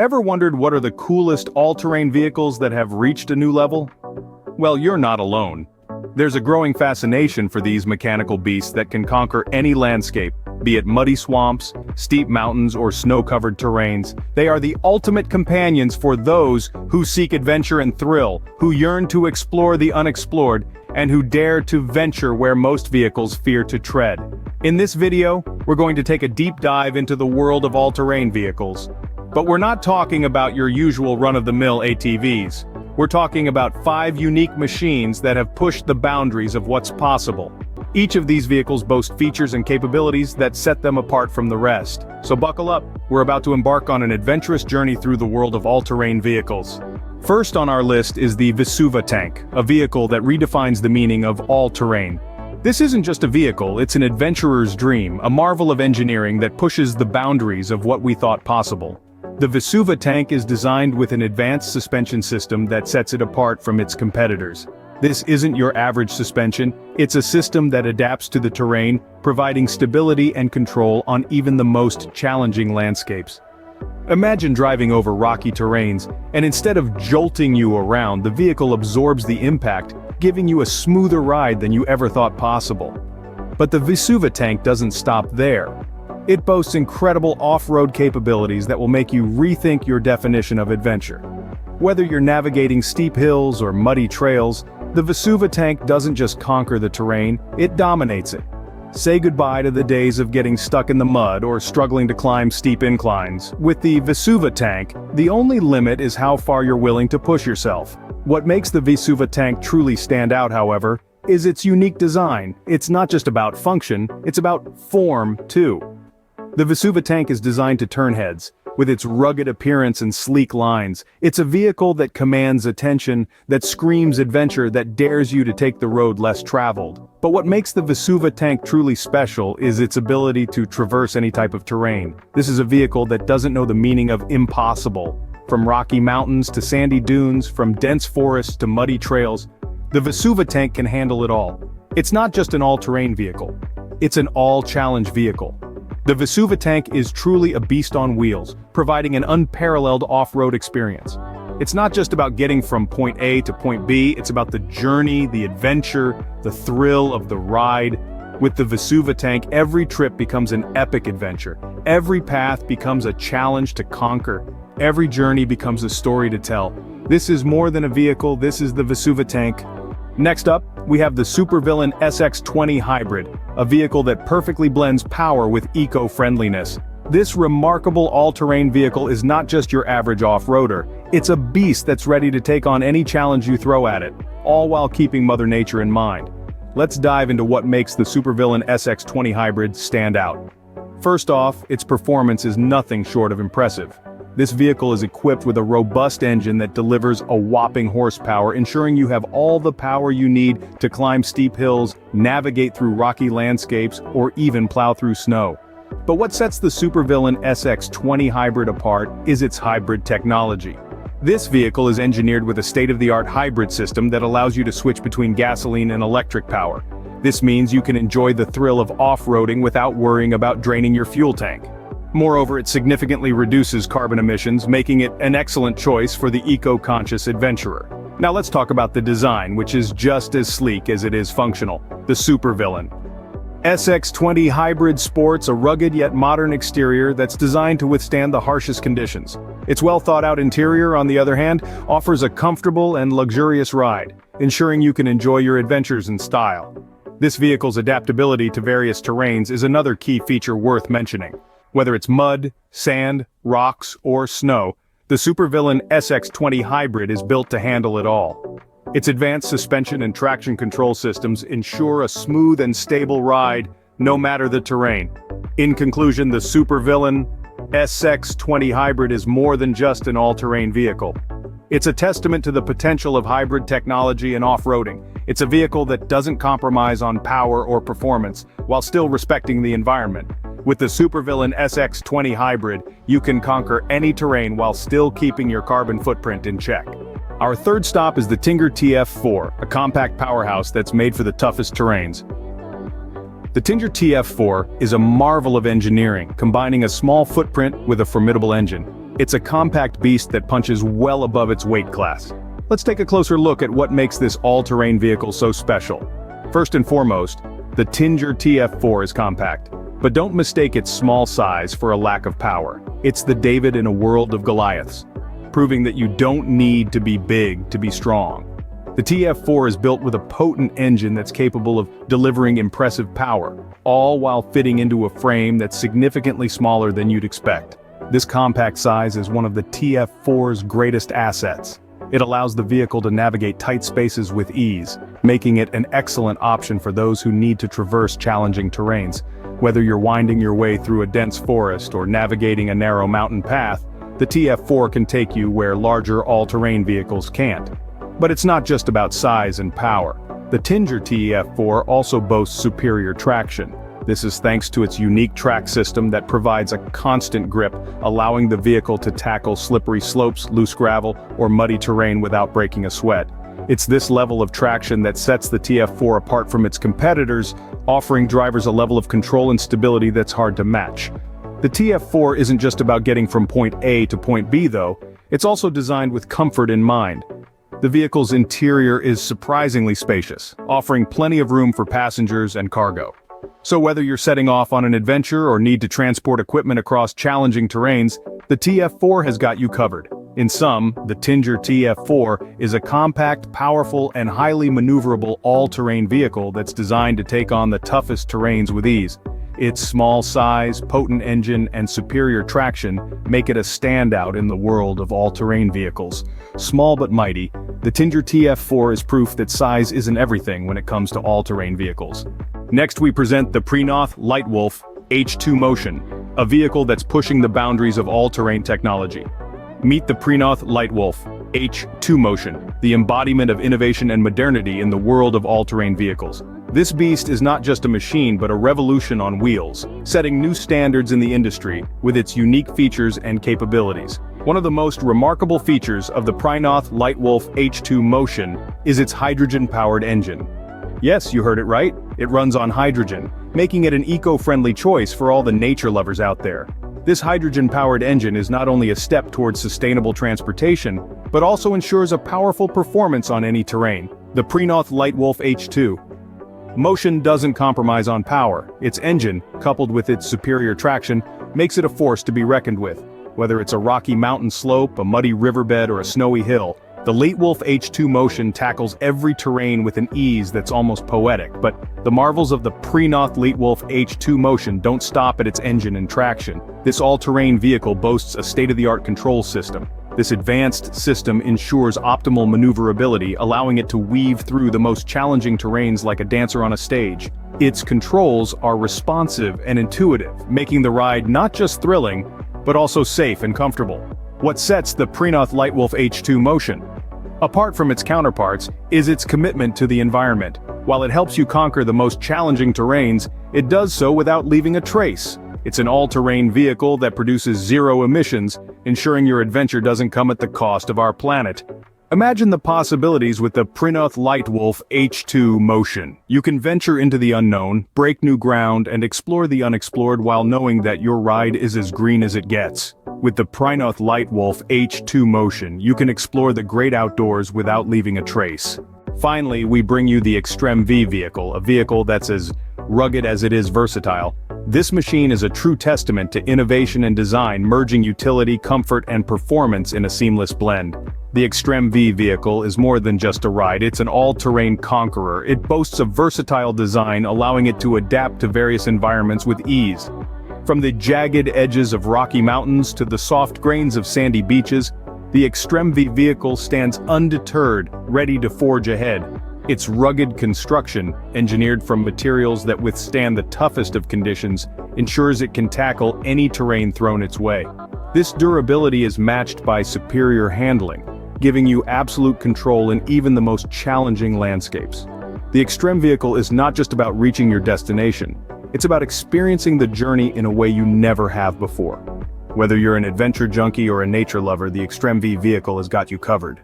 Ever wondered what are the coolest all-terrain vehicles that have reached a new level? Well, you're not alone. There's a growing fascination for these mechanical beasts that can conquer any landscape, be it muddy swamps, steep mountains, or snow-covered terrains. They are the ultimate companions for those who seek adventure and thrill, who yearn to explore the unexplored, and who dare to venture where most vehicles fear to tread. In this video, we're going to take a deep dive into the world of all-terrain vehicles. But we're not talking about your usual run-of-the-mill ATVs. We're talking about 5 unique machines that have pushed the boundaries of what's possible. Each of these vehicles boasts features and capabilities that set them apart from the rest. So buckle up, we're about to embark on an adventurous journey through the world of all-terrain vehicles. First on our list is the Visuva Tank, a vehicle that redefines the meaning of all-terrain. This isn't just a vehicle, it's an adventurer's dream, a marvel of engineering that pushes the boundaries of what we thought possible. The Visuva Tank is designed with an advanced suspension system that sets it apart from its competitors. This isn't your average suspension, it's a system that adapts to the terrain, providing stability and control on even the most challenging landscapes. Imagine driving over rocky terrains, and instead of jolting you around, the vehicle absorbs the impact, giving you a smoother ride than you ever thought possible. But the Visuva Tank doesn't stop there. It boasts incredible off-road capabilities that will make you rethink your definition of adventure. Whether you're navigating steep hills or muddy trails, the Visuva Tank doesn't just conquer the terrain, it dominates it. Say goodbye to the days of getting stuck in the mud or struggling to climb steep inclines. With the Visuva Tank, the only limit is how far you're willing to push yourself. What makes the Visuva Tank truly stand out, however, is its unique design. It's not just about function, it's about form, too. The Visuva Tank is designed to turn heads. With its rugged appearance and sleek lines, it's a vehicle that commands attention, that screams adventure, that dares you to take the road less traveled. But what makes the Visuva Tank truly special is its ability to traverse any type of terrain. This is a vehicle that doesn't know the meaning of impossible. From rocky mountains to sandy dunes, from dense forests to muddy trails, the Visuva Tank can handle it all. It's not just an all-terrain vehicle. It's an all-challenge vehicle. The Visuva Tank is truly a beast on wheels, providing an unparalleled off-road experience. It's not just about getting from point A to point B, it's about the journey, the adventure, the thrill of the ride. With the Visuva Tank, every trip becomes an epic adventure. Every path becomes a challenge to conquer. Every journey becomes a story to tell. This is more than a vehicle, this is the Visuva Tank. Next up, we have the supervillain SX20 Hybrid, a vehicle that perfectly blends power with eco-friendliness. This remarkable all-terrain vehicle is not just your average off-roader, it's a beast that's ready to take on any challenge you throw at it, all while keeping Mother Nature in mind. Let's dive into what makes the supervillain SX20 Hybrid stand out. First off, its performance is nothing short of impressive. This vehicle is equipped with a robust engine that delivers a whopping horsepower, ensuring you have all the power you need to climb steep hills, navigate through rocky landscapes, or even plow through snow. But what sets the supervillain SX20 Hybrid apart is its hybrid technology. This vehicle is engineered with a state-of-the-art hybrid system that allows you to switch between gasoline and electric power. This means you can enjoy the thrill of off-roading without worrying about draining your fuel tank. Moreover, it significantly reduces carbon emissions, making it an excellent choice for the eco-conscious adventurer. Now let's talk about the design, which is just as sleek as it is functional. The supervillain. SX20 Hybrid sports a rugged yet modern exterior that's designed to withstand the harshest conditions. Its well-thought-out interior, on the other hand, offers a comfortable and luxurious ride, ensuring you can enjoy your adventures in style. This vehicle's adaptability to various terrains is another key feature worth mentioning. Whether it's mud, sand, rocks, or snow, the supervillain SX20 Hybrid is built to handle it all. Its advanced suspension and traction control systems ensure a smooth and stable ride, no matter the terrain. In conclusion, the supervillain SX20 Hybrid is more than just an all-terrain vehicle. It's a testament to the potential of hybrid technology and off-roading. It's a vehicle that doesn't compromise on power or performance, while still respecting the environment. With the supervillain SX20 Hybrid, you can conquer any terrain while still keeping your carbon footprint in check. Our third stop is the Tinger TF4, a compact powerhouse that's made for the toughest terrains. The Tinger TF4 is a marvel of engineering, combining a small footprint with a formidable engine. It's a compact beast that punches well above its weight class. Let's take a closer look at what makes this all-terrain vehicle so special. First and foremost, the Tinger TF4 is compact. But don't mistake its small size for a lack of power. It's the David in a world of Goliaths, proving that you don't need to be big to be strong. The TF4 is built with a potent engine that's capable of delivering impressive power, all while fitting into a frame that's significantly smaller than you'd expect. This compact size is one of the TF4's greatest assets. It allows the vehicle to navigate tight spaces with ease, making it an excellent option for those who need to traverse challenging terrains. Whether you're winding your way through a dense forest or navigating a narrow mountain path, the TF4 can take you where larger all-terrain vehicles can't. But it's not just about size and power. The Tinger TF4 also boasts superior traction. This is thanks to its unique track system that provides a constant grip, allowing the vehicle to tackle slippery slopes, loose gravel, or muddy terrain without breaking a sweat. It's this level of traction that sets the TF4 apart from its competitors, offering drivers a level of control and stability that's hard to match. The TF4 isn't just about getting from point A to point B though, it's also designed with comfort in mind. The vehicle's interior is surprisingly spacious, offering plenty of room for passengers and cargo. So whether you're setting off on an adventure or need to transport equipment across challenging terrains, the TF4 has got you covered. In sum, the Tinger TF4 is a compact, powerful, and highly maneuverable all-terrain vehicle that's designed to take on the toughest terrains with ease. Its small size, potent engine, and superior traction make it a standout in the world of all-terrain vehicles. Small but mighty, the Tinger TF4 is proof that size isn't everything when it comes to all-terrain vehicles. Next we present the PRINOTH LEITWOLF H2 Motion, a vehicle that's pushing the boundaries of all-terrain technology. Meet the PRINOTH LEITWOLF H2 Motion, the embodiment of innovation and modernity in the world of all-terrain vehicles. This beast is not just a machine but a revolution on wheels, setting new standards in the industry with its unique features and capabilities. One of the most remarkable features of the PRINOTH LEITWOLF H2 Motion is its hydrogen-powered engine. Yes, you heard it right, it runs on hydrogen, making it an eco-friendly choice for all the nature lovers out there. This hydrogen-powered engine is not only a step towards sustainable transportation, but also ensures a powerful performance on any terrain. The PRINOTH LEITWOLF H2 Motion doesn't compromise on power. Its engine, coupled with its superior traction, makes it a force to be reckoned with. Whether it's a rocky mountain slope, a muddy riverbed, or a snowy hill, the LEITWOLF H2 Motion tackles every terrain with an ease that's almost poetic. But the marvels of the PRINOTH LEITWOLF H2 Motion don't stop at its engine and traction. This all-terrain vehicle boasts a state-of-the-art control system. This advanced system ensures optimal maneuverability, allowing it to weave through the most challenging terrains like a dancer on a stage. Its controls are responsive and intuitive, making the ride not just thrilling, but also safe and comfortable. What sets the PRINOTH LEITWOLF H2 Motion apart from its counterparts is its commitment to the environment. While it helps you conquer the most challenging terrains, it does so without leaving a trace. It's an all-terrain vehicle that produces zero emissions, ensuring your adventure doesn't come at the cost of our planet. Imagine the possibilities with the PRINOTH LEITWOLF H2 Motion. You can venture into the unknown, break new ground, and explore the unexplored while knowing that your ride is as green as it gets. With the PRINOTH LEITWOLF H2 Motion, you can explore the great outdoors without leaving a trace. Finally, we bring you the ExtremV vehicle, a vehicle that's as rugged as it is versatile. This machine is a true testament to innovation and design, merging utility, comfort, and performance in a seamless blend. The ExtremV vehicle is more than just a ride, it's an all-terrain conqueror. It boasts a versatile design, allowing it to adapt to various environments with ease. From the jagged edges of rocky mountains to the soft grains of sandy beaches, the ExtremV vehicle stands undeterred, ready to forge ahead. Its rugged construction, engineered from materials that withstand the toughest of conditions, ensures it can tackle any terrain thrown its way. This durability is matched by superior handling, giving you absolute control in even the most challenging landscapes. The Extrem vehicle is not just about reaching your destination, it's about experiencing the journey in a way you never have before. Whether you're an adventure junkie or a nature lover, the ExtremV vehicle has got you covered.